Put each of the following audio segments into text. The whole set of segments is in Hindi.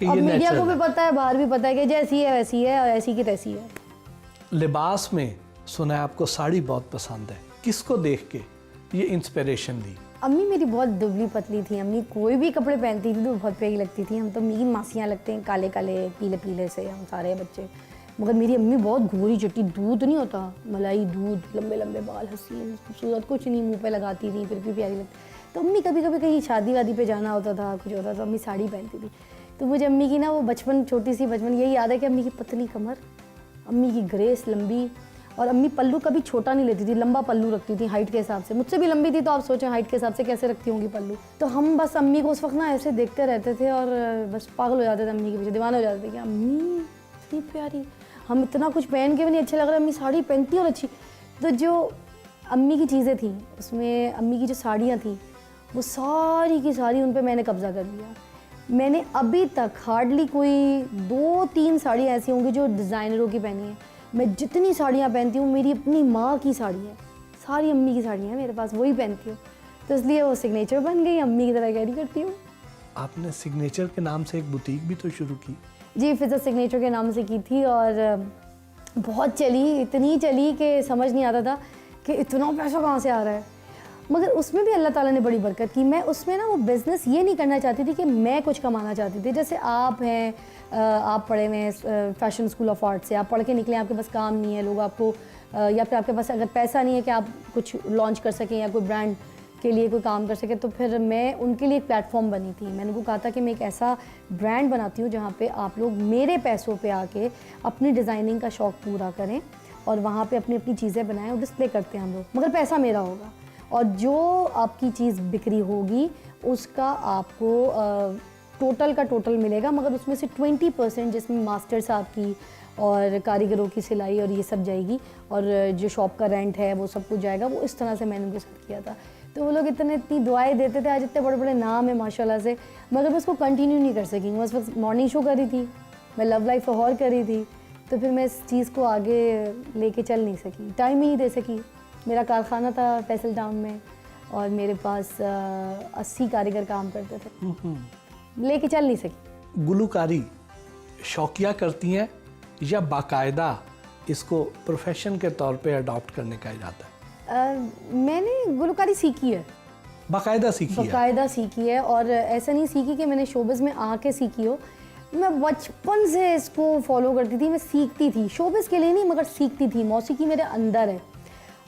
कि अब ये मीडिया को नेचुरल भी पता है, बाहर भी पता है कि जैसी है वैसी है और ऐसी की तैसी है। लिबास में सुना है आपको साड़ी बहुत पसंद है, किसको देख के ये इंस्पिरेशन ली? अम्मी मेरी बहुत दुबली पतली थी। अम्मी कोई भी कपड़े पहनती थी तो बहुत प्यारी लगती थी। हम तो अम्मी की मासियाँ लगते हैं, काले काले पीले पीले से हम सारे बच्चे। मगर मेरी अम्मी बहुत गोरी चिट्टी, दूध नहीं होता मलाई दूध, लंबे लंबे बाल, हसीन खूबसूरत, कुछ नहीं मुंह पे लगाती थी फिर भी प्यारी लगती। तो अम्मी कभी कभी कहीं शादी वादी पे जाना होता था, कुछ होता तो अम्मी साड़ी पहनती थी। तो मुझे अम्मी की ना वो बचपन, छोटी सी बचपन यही याद है कि अम्मी की पतली कमर, अम्मी की ग्रेस लंबी, और अम्मी पल्लू कभी छोटा नहीं लेती थी, लंबा पल्लू रखती थी हाइट के हिसाब से। मुझसे भी लंबी थी तो आप सोचें हाइट के हिसाब से कैसे रखती होंगी पल्लू। तो हम बस अम्मी को उस वक्त ना ऐसे देखते रहते थे और बस पागल हो जाते थे अम्मी के पीछे, दीवाने हो जाते थे कि अम्मी इतनी प्यारी, हम इतना कुछ पहन के भी नहीं अच्छे लग रहे, अम्मी साड़ी पहनती और अच्छी। तो जो अम्मी की चीज़ें थी उसमें, अम्मी की जो साड़ियाँ थी वो सारी की सारी उन पर मैंने कब्जा कर लिया। मैंने अभी तक हार्डली कोई 2-3 साड़ियाँ ऐसी होंगी जो डिज़ाइनरों की पहनी है। मैं जितनी साड़ियाँ पहनती हूँ मेरी अपनी माँ की साड़ी है, सारी अम्मी की साड़ियाँ हैं मेरे पास, वही पहनती हूँ। तो इसलिए वो सिग्नेचर बन गई, अम्मी की तरह कैरी करती हूँ। आपने सिग्नेचर के नाम से एक बुटीक भी तो शुरू की? जी, फिज़ा सिग्नेचर के नाम से की थी और बहुत चली, इतनी चली कि समझ नहीं आता था कि इतना पैसा कहाँ से आ रहा है। मगर उसमें भी अल्लाह ताला ने बड़ी बरकत की। मैं उसमें ना वो बिज़नेस ये नहीं करना चाहती थी कि मैं कुछ कमाना चाहती थी। जैसे आप हैं, आप पढ़े हुए हैं फैशन स्कूल ऑफ आर्ट से, आप पढ़ के निकले, आपके पास काम नहीं है, लोग आपको या फिर आपके पास अगर पैसा नहीं है कि आप कुछ लॉन्च कर सकें या कोई ब्रांड के लिए कोई काम कर सके, तो फिर मैं उनके लिए एक प्लेटफॉर्म बनी थी। मैंने उनको कहा था कि मैं एक ऐसा ब्रांड बनाती हूँ जहाँ पे आप लोग मेरे पैसों पे आके अपनी डिज़ाइनिंग का शौक़ पूरा करें और वहाँ पे अपनी अपनी चीज़ें बनाएं और डिस्प्ले करते हैं हम लोग, मगर पैसा मेरा होगा और जो आपकी चीज़ बिक्री होगी उसका आपको टोटल का टोटल मिलेगा, मगर उसमें से 20% जिसमें मास्टर साहब की और कारीगरों की सिलाई और ये सब जाएगी और जो शॉप का रेंट है वो सब कुछ जाएगा। वो इस तरह से मैंने उनके साथ किया था। तो वो लोग इतनी दुआएं देते थे, आज इतने बड़े बड़े नाम है माशाल्लाह से, मगर मैं उसको कंटिन्यू नहीं कर सकी। मैं उस वक्त मॉर्निंग शो करी थी, मैं लव लाइफ फॉर हॉर करी थी, तो फिर मैं इस चीज़ को आगे लेके चल नहीं सकी, टाइम ही नहीं दे सकी। मेरा कारखाना था फैसल टाउन में और मेरे पास 80 कारीगर काम करते थे, लेके चल नहीं सकी। गुलूकारी शौकिया करती हैं या बाकायदा इसको प्रोफेशन के तौर पे अडॉप्ट करने का इरादा है? मैंने गुलूकारी सीखी है, बाकायदा सीखी है? बाकायदा सीखी है, और ऐसा नहीं सीखी कि मैंने शोबिज़ में आके सीखी हो। मैं बचपन से इसको फॉलो करती थी, मैं सीखती थी, शोबिज़ के लिए नहीं मगर सीखती थी। मौसीकी मेरे अंदर है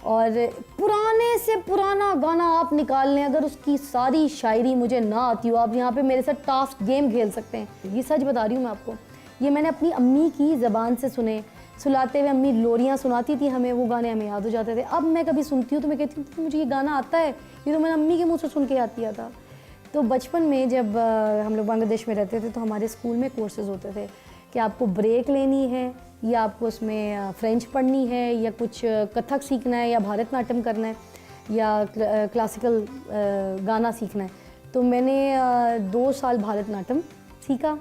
और पुराने से पुराना गाना आप निकाल लें, अगर उसकी सारी शायरी मुझे ना आती हो, आप यहाँ पे मेरे साथ टास्क गेम खेल सकते हैं। ये सच बता रही हूँ मैं आपको, ये मैंने अपनी अम्मी की ज़बान से सुनाते हुए, अम्मी लोरियाँ सुनाती थी हमें, वो गाने हमें याद हो जाते थे। अब मैं कभी सुनती हूँ तो मैं कहती हूँ मुझे ये गाना आता है, ये तो मैंने अम्मी के मुँह से सुन के याद किया था। तो बचपन में जब हम लोग बांग्लादेश में रहते थे तो हमारे स्कूल में कोर्सेज़ होते थे कि आपको ब्रेक लेनी है या आपको उसमें फ्रेंच पढ़नी है या कुछ कथक सीखना है या भरतनाट्यम करना है या क्लासिकल गाना सीखना है। तो मैंने 2 साल भरतनाट्यम सीखा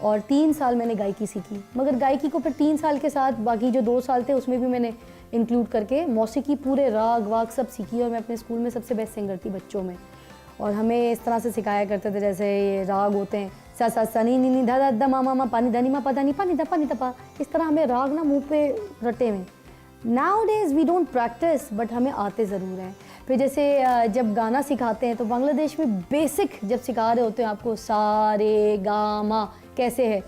और 3 साल मैंने गायकी सीखी, मगर गायकी को फिर 3 साल के साथ बाकी जो 2 साल थे उसमें भी मैंने इंक्लूड करके मौसीकी पूरे राग वाग सब सीखी और मैं अपने स्कूल में सबसे बेस्ट सिंगर थी बच्चों में। और हमें इस तरह से सिखाया करते थे, जैसे ये राग होते हैं सा सा सा नी नी नी धा धा धा मा मा मा पा नी धा नी मा पा धा नी पा नी धा पा नी धा पा, इस तरह हमें राग ना मुंह पे रटे में। Nowadays we don't practice but हमें आते ज़रूर हैं। फिर जैसे जब गाना सिखाते हैं तो बांग्लादेश में बेसिक जब सिखा रहे होते हैं आपको सा रे गा मा कैसे है,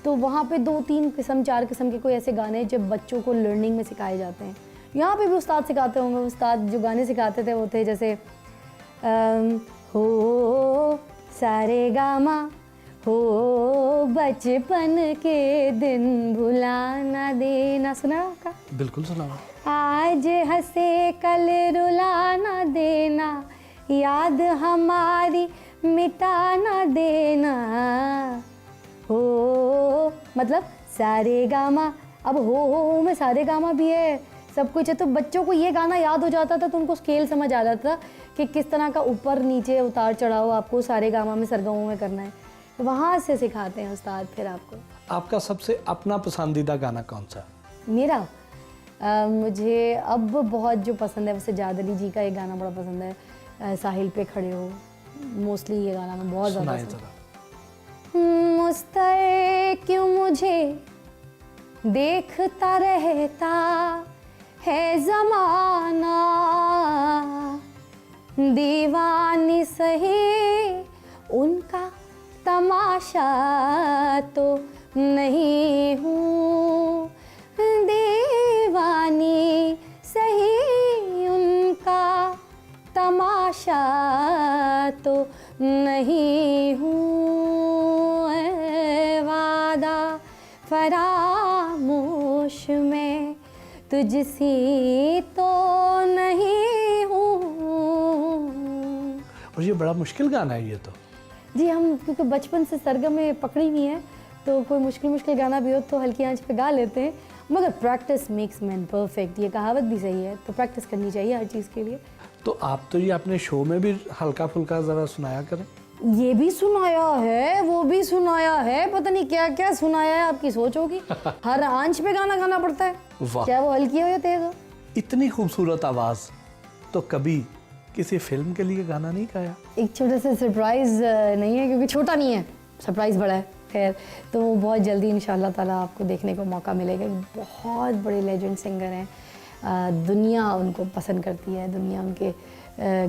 तो वहाँ पे 2-3 किस्म 4 किस्म के कोई ऐसे गाने जब बच्चों को लर्निंग में सिखाए जाते हैं। यहाँ पे भी उस्ताद सिखाते होंगे, उस्ताद जो गाने सिखाते थे वो थे जैसे हो सारे गामा हो बचपन के दिन भुलाना देना, सुना का? बिल्कुल सुना। आज हंसे कल रुलाना देना, याद हमारी मिटाना देना, हो मतलब सारे गामा। अब हो में सारे गामा भी है, सब कुछ है, तो बच्चों को ये गाना याद हो जाता था तो उनको स्केल समझ आ जाता था कि किस तरह का ऊपर नीचे उतार चढ़ाव आपको सारे गामा में सरगमों में करना है। तो वहाँ से सिखाते हैं उस्ताद फिर आपको। आपका सबसे अपना पसंदीदा गाना कौन सा? मेरा मुझे अब बहुत जो पसंद है वैसे जाद अली जी का एक गाना बड़ा पसंद है, साहिल पे खड़े हो। मोस्टली ये गाना मैं बहुत ज़्यादा सुनाइए जरा। मुस्तैद देखता रहता है ज़माना, दीवानी सही उनका तमाशा तो नहीं हूँ, दीवानी सही उनका तमाशा तो नहीं हूँ, ऐ वादा फरामोश में तुझसी तो नहीं हूँ। और ये बड़ा मुश्किल गाना है ये तो। जी, हम क्योंकि बचपन से सरगम में पकड़ी हुई हैं, तो कोई मुश्किल गाना भी हो तो हल्की आंच पे गा लेते हैं, मगर प्रैक्टिस मेक्स मैन परफेक्ट, ये कहावत भी सही है, तो प्रैक्टिस करनी चाहिए हर चीज़ के लिए। तो आप तो ये अपने शो में भी हल्का फुल्का ज़रा सुनाया करें। ये भी सुनाया है, वो भी सुनाया है, पता नहीं क्या क्या सुनाया है, आपकी सोच होगी। हर आंच पे गाना गाना पड़ता है, वाह, चाहे वो हल्की हो या तेज हो। इतनी खूबसूरत आवाज़, तो कभी किसी फिल्म के लिए गाना नहीं गाया? एक छोटा सा सरप्राइज़ नहीं है, क्योंकि छोटा नहीं है, सरप्राइज़ बड़ा है, खैर तो वो बहुत जल्दी इंशाल्लाह ताला आपको देखने को मौका मिलेगा। बहुत बड़े लेजेंड सिंगर हैं, दुनिया उनको पसंद करती है, दुनिया उनके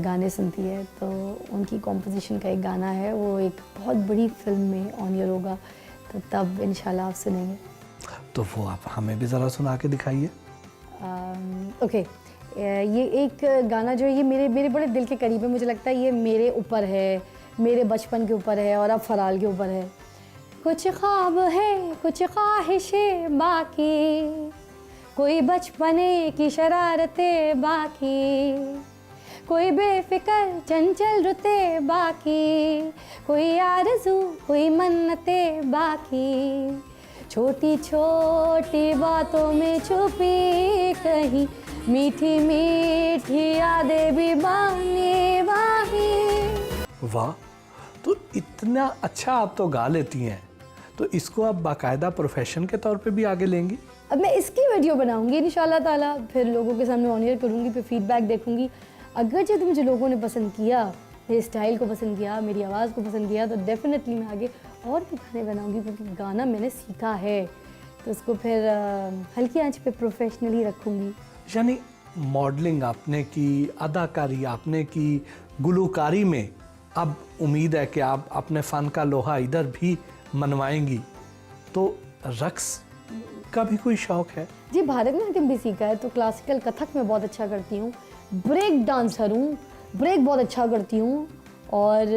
गाने सुनती है, तो उनकी कॉम्पोजिशन का एक गाना है, वो एक बहुत बड़ी फिल्म में ऑन एयर होगा, तो तब इंशाल्लाह आप सुनेंगे। तो वो आप हमें भी ज़रा सुना के दिखाइए। ओके, ये एक गाना जो है ये मेरे बड़े दिल के करीब है, मुझे लगता है ये मेरे ऊपर है, मेरे बचपन के ऊपर है और अब फराल के ऊपर है। कुछ ख्वाब है, कुछ ख्वाहिशें बाकी, कोई बचपने की शरारतें बाकी, कोई बेफिक्र चंचल रुते बाकी, कोई आरज़ू कोई मन्नतें बाकी, छोटी छोटी बातों में छुपी कहीं मीठी मीठी यादें भी बानी बानी। वाह, तो इतना अच्छा आप तो गा लेती हैं, तो इसको आप बाकायदा प्रोफेशन के तौर पे भी आगे लेंगी? अब मैं इसकी वीडियो बनाऊंगी इंशाल्लाह ताला, फिर लोगों के सामने ऑन एयर करूंगी, फिर फीडबैक देखूंगी। अगर जब मुझे लोगों ने पसंद किया, मेरे स्टाइल को पसंद किया, मेरी आवाज़ को पसंद किया, तो डेफिनेटली मैं आगे और भी गाने बनाऊंगी, क्योंकि गाना मैंने सीखा है, तो उसको फिर हल्की आंच पे प्रोफेशनली रखूँगी। यानी मॉडलिंग आपने की, अदाकारी आपने की, गुलकारी में अब उम्मीद है कि आप अपने फ़न का लोहा इधर भी मनवाएंगी, तो रक्स का भी कोई शौक़ है? जी, भारतनाट्यम भी सीखा है, तो क्लासिकल कथक में बहुत अच्छा करती हूँ, ब्रेक डांसर हूँ, ब्रेक बहुत अच्छा करती हूँ, और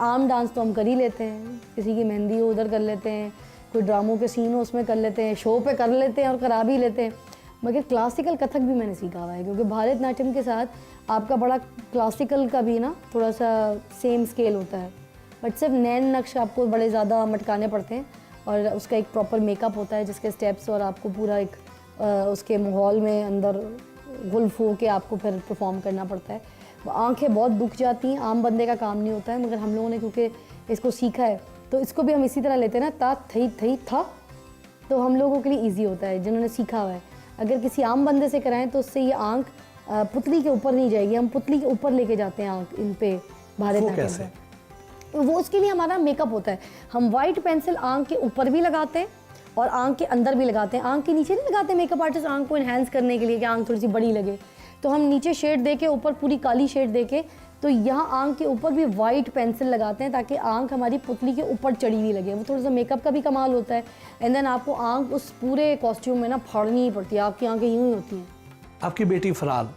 आम डांस तो हम कर ही लेते हैं, किसी की मेहंदी हो उधर कर लेते हैं, कोई ड्रामों के सीन हो उसमें कर लेते हैं, शो पे कर लेते हैं और करा भी लेते हैं, मगर क्लासिकल कथक भी मैंने सीखा हुआ है, क्योंकि भारतनाट्यम के साथ आपका बड़ा क्लासिकल का भी ना थोड़ा सा सेम स्केल होता है, बट सिर्फ नैन नक्श आपको बड़े ज़्यादा मटकाने पड़ते हैं, और उसका एक प्रॉपर मेकअप होता है जिसके स्टेप्स, और आपको पूरा एक उसके माहौल में अंदर गुल्फ हो के आपको फिर परफॉर्म करना पड़ता है। आंखें बहुत दुख जाती हैं, आम बंदे का काम नहीं होता है, मगर हम लोगों ने क्योंकि इसको सीखा है, तो इसको भी हम इसी तरह लेते हैं ना, ता थई थई था, तो हम लोगों के लिए ईजी होता है जिन्होंने सीखा हुआ है। अगर किसी आम बंदे से कराएं तो उससे ये आंख पुतली के ऊपर नहीं जाएगी, हम पुतली के ऊपर लेके जाते हैं आंख इन पे भारतनाट्यम पे। वो उसके लिए हमारा मेकअप होता है, हम वाइट पेंसिल आंख के ऊपर भी लगाते हैं और आंख के अंदर भी लगाते हैं, आंख के नीचे नहीं लगाते मेकअप आर्टिस्ट आंख को इन्हेंस करने के लिए कि आंख थोड़ी सी बड़ी लगे, तो हम नीचे शेड दे के ऊपर पूरी काली शेड दे के, तो यहाँ आंख के ऊपर भी वाइट पेंसिल लगाते हैं ताकि आंख हमारी पुतली के ऊपर चढ़ी हुई लगे, वो थोड़ा सा मेकअप का भी कमाल होता है। एंड देन आपको आंख उस पूरे कॉस्ट्यूम में ना फाड़नी ही पड़ती है, आपकी आंखें यूँ ही होती हैं। आपकी बेटी फराल,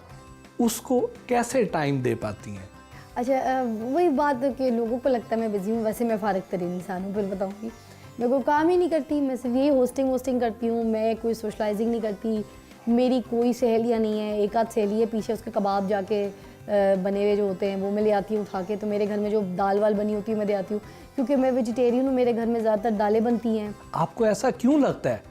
उसको कैसे टाइम दे पाती हैं? अच्छा, वही बात कि लोगों को लगता है मैं बिजी हूँ, वैसे मैं फारिग तरीन इंसान हूँ, फिर बताऊँगी। मैं कोई काम ही नहीं करती, मैं सिर्फ यही होस्टिंग करती हूँ, मैं कोई सोशलाइजिंग नहीं करती, मेरी कोई सहेलियाँ नहीं है, एक आध सहेली है पीछे, उसके कबाब जाके बने हुए जो होते हैं वो मैं ले आती हूँ उठा के, तो मेरे घर में जो दाल वाल बनी होती है मैं दे आती हूँ, क्योंकि मैं वेजिटेरियन हूँ, मेरे घर में ज़्यादातर दालें बनती हैं। आपको ऐसा क्यों लगता है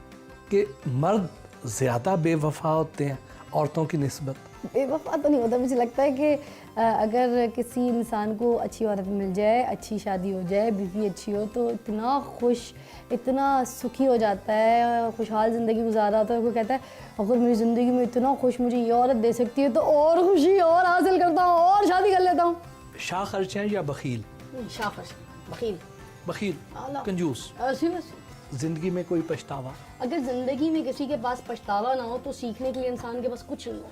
कि मर्द ज़्यादा बेवफा होते हैं औरतों की निस्बत? बेवफा तो नहीं होता, मुझे लगता है कि अगर किसी इंसान को अच्छी औरत मिल जाए, अच्छी शादी हो जाए, बीवी अच्छी हो, तो इतना खुश, इतना सुखी हो जाता है, खुशहाल ज़िंदगी गुजारा होता है। वो कहता है अगर मेरी ज़िंदगी में इतना खुश मुझे ये औरत दे सकती है तो और खुशी और हासिल करता हूँ और शादी कर लेता हूँ। शाह खर्च हैं या बखील? शाह खर्च, बखील, बखील, कंजूस। जिंदगी में कोई पछतावा? अगर ज़िंदगी में किसी के पास पछतावा ना हो तो सीखने के लिए इंसान के पास कुछ नहीं हो।